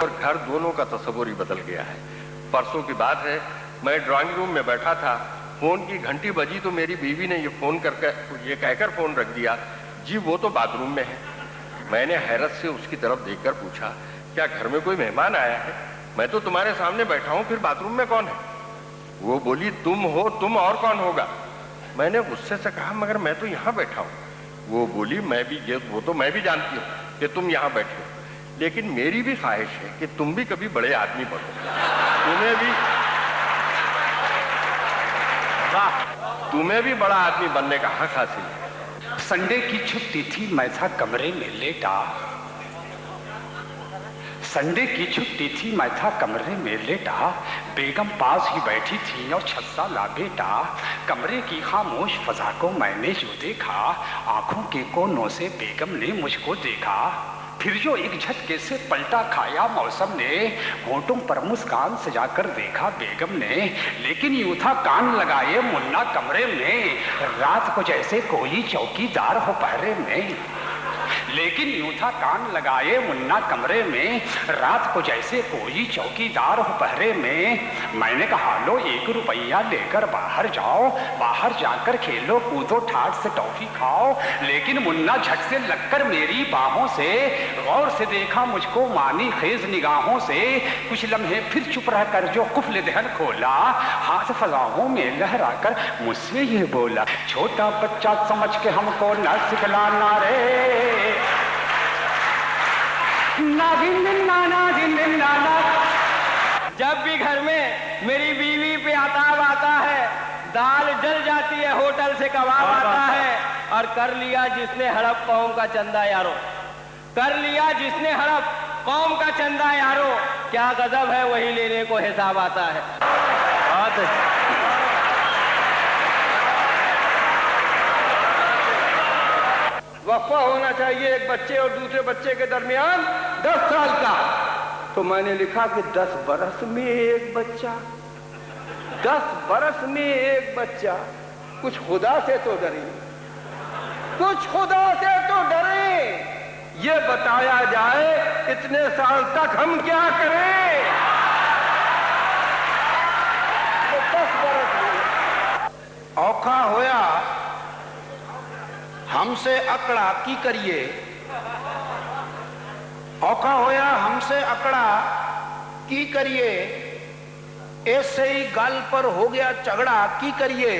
और घर दोनों का तस्वुर ही बदल गया है। परसों की बात है, मैं ड्राइंग रूम में बैठा था, फोन की घंटी बजी तो मेरी बीवी ने ये कहकर फोन रख दिया, जी वो तो बाथरूम में है। मैंने हैरत से उसकी तरफ देखकर पूछा, क्या घर में कोई मेहमान आया है? मैं तो तुम्हारे सामने बैठा हूं, फिर बाथरूम में कौन है? वो बोली, तुम हो, तुम और कौन होगा? मैंने गुस्से से कहा, मगर मैं तो यहाँ बैठा हूँ। वो बोली, वो तो मैं भी जानती हूँ कि तुम यहाँ बैठे हो, लेकिन मेरी भी ख्वाहिश है कि तुम भी कभी बड़े आदमी बनो, तुम्हें भी बड़ा आदमी बनने का हक हासिल है। संडे की छुट्टी थी, मैं था कमरे में लेटा। संडे की छुट्टी थी, मैं था कमरे में लेटा। बेगम पास ही बैठी थी और छस्सा ला बेटा। कमरे की खामोश फजा को मैंने जो देखा, आंखों के कोनों से बेगम ने मुझको देखा। फिर जो एक झटके से पलटा खाया मौसम ने, होठों पर मुस्कान सजाकर देखा बेगम ने। लेकिन यूं था कान लगाए मुन्ना कमरे में, रात को जैसे कोई चौकीदार हो पहरे में। लेकिन यूं था कान लगाए मुन्ना कमरे में, रात को जैसे कोई चौकीदार हो पहरे में। मैंने कहा, लो 1 रुपया लेकर बाहर जाओ, बाहर जाकर खेलो कूदो ठाठ से टॉफी खाओ। लेकिन मुन्ना झट से लगकर मेरी बाहों से, गौर से देखा मुझको मानी खेज निगाहों से। कुछ लम्हे फिर चुप रहकर जो कुफल दहन खोला, हाथ फजाओं में लहराकर मुझसे ये बोला, छोटा बच्चा समझ के हमको न सिखलाना रे, जब भी घर में मेरी बीवी पे आताब आता है, दाल जल जाती है, होटल से कबाब आता है। और कर लिया जिसने हड़प कौम का चंदा यारो, कर लिया जिसने हड़प कौम का चंदा यारो, क्या गजब है वही लेने को हिसाब आता है। वक्फा होना चाहिए एक बच्चे और दूसरे बच्चे के दरमियान 10 साल का। तो मैंने लिखा कि 10 बरस में एक बच्चा, 10 बरस में एक बच्चा। कुछ खुदा से तो डरे, कुछ खुदा से तो डरे। ये बताया जाए इतने साल तक हम क्या करें? तो 10 बरस में औखा होया हमसे अकड़ा की करिए, औखा होया हमसे अकड़ा की करिए। ऐसे ही गाल पर हो गया झगड़ा की करिए।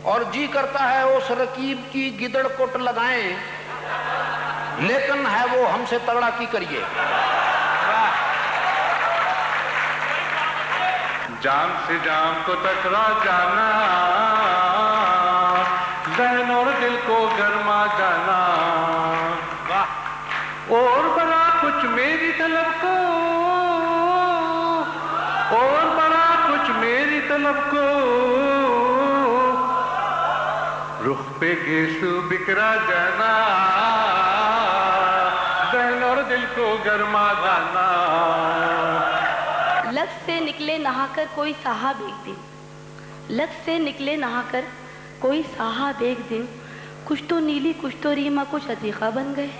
और जी करता है उस रकीब की गिदड़ कोट लगाएं, लेकिन है वो हमसे तगड़ा की करिए। जान से जान को टकरा जाना, जहन और दिल को गरमा जाना। और बड़ा कुछ मेरी तलब को, और बड़ा कुछ मेरी तलब को, रुख पे गेसु बिखरा जाना, जहन और दिल को गरमा जाना। लफ्ज़ से निकले नहाकर कोई साहब एक दिन, लफ्ज़ से निकले नहाकर कोई साहब एक दिन, कुछ तो नीली कुछ तो रीमा कुछ अतीका बन गए।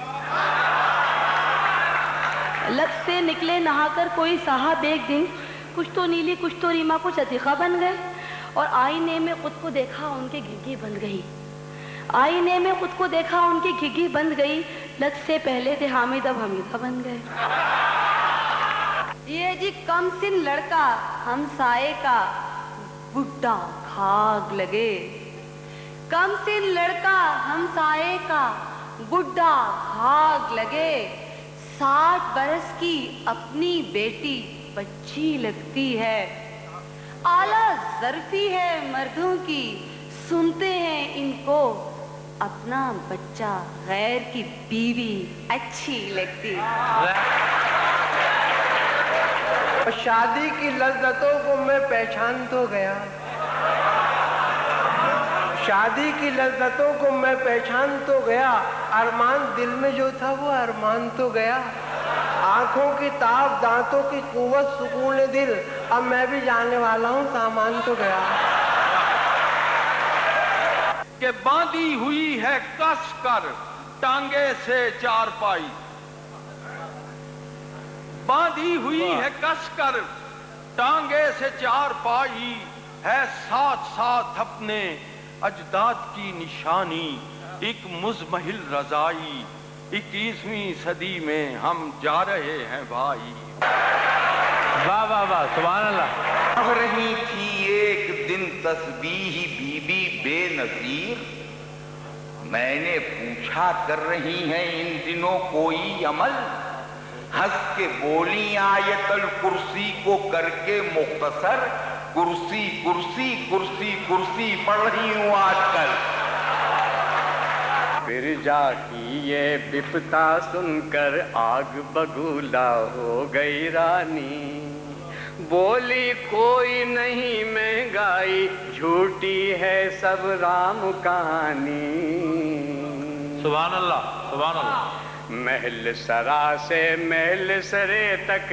लफ्ज़ से निकले नहाकर कोई साहब एक दिन, कुछ तो नीली कुछ तो रीमा कुछ अतीका बन गए। और आईने में खुद को देखा उनकी घिघी बंद गई, आईने में खुद को देखा उनकी घिघी बंद गई। लफ्ज़ से पहले थे हामिद अब हमीदा बन गए। ये जी कम सिन लड़का हमसाए का बुड्ढा खाग लगे, कम सिन लड़का हमसाए का बुड्ढा भाग लगे। 60 बरस की अपनी बेटी बच्ची लगती है, आला ज़र्फी है मर्दों की, सुनते हैं इनको अपना बच्चा गैर की बीवी अच्छी लगती। शादी की लज्जतों को मैं पहचान तो गया, शादी की लज्जतों को मैं पहचान तो गया। अरमान दिल में जो था वो अरमान तो गया। आंखों की ताब, दांतों की कुव्वत, सुकून दिल, अब मैं भी जाने वाला हूँ, सामान तो गया। कि बांधी हुई है कस कर टांगे से चारपाई, बांधी हुई है कसकर, टांगे से चार पाई है साथ साथ अपने अजदाद की निशानी, एक मुजमहिल रजाई, 21वीं सदी में हम जा रहे हैं भाई। वाह वाह वाह, सुभान अल्लाह। पढ़ रही थी एक दिन तस्बीह बीबी बेनजीर, मैंने पूछा कर रही हैं इन दिनों कोई अमल, हंस के बोली आयतल कुर्सी को करके मुख्तसर, कुर्सी कुर्सी कुर्सी कुर्सी पढ़ रही हूं आजकल। बिरजा की ये विपता सुनकर आग बगुला हो गई रानी, बोली कोई नहीं महंगाई, झूठी है सब राम कहानी। सुभान अल्लाह, सुभान अल्लाह। महल सरा से महल सरे तक,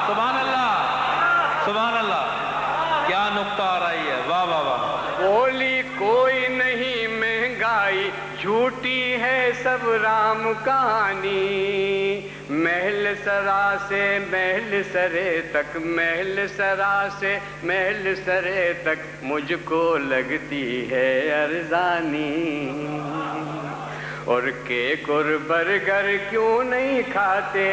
सुभान अल्लाह, सुभान अल्लाह, क्या नुक्ता आ रही है, वाह वाह वाह। बोली कोई नहीं महंगाई, झूठी है सब राम कहानी, महल सरा से महल सरे तक, महल सरा से महल सरे तक, मुझको लगती है अरजानी। और केक और बर्गर क्यों नहीं खाते,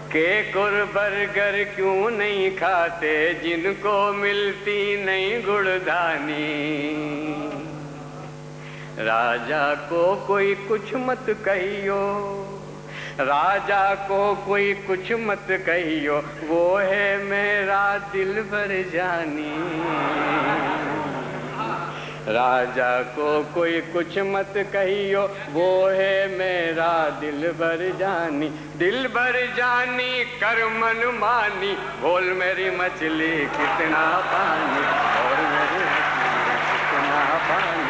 केक और बर्गर क्यों नहीं खाते, जिनको मिलती नहीं गुड़दानी। राजा को कोई कुछ मत कहियो, राजा को कोई कुछ मत कहियो, वो है मेरा दिल भर जानी। राजा को कोई कुछ मत कहियो, वो है मेरा दिल भर जानी। दिल भर जानी कर मन मानी, बोल मेरी मछली कितना पानी, और मेरी मछली कितना पानी।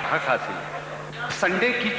हक हासिल। संडे की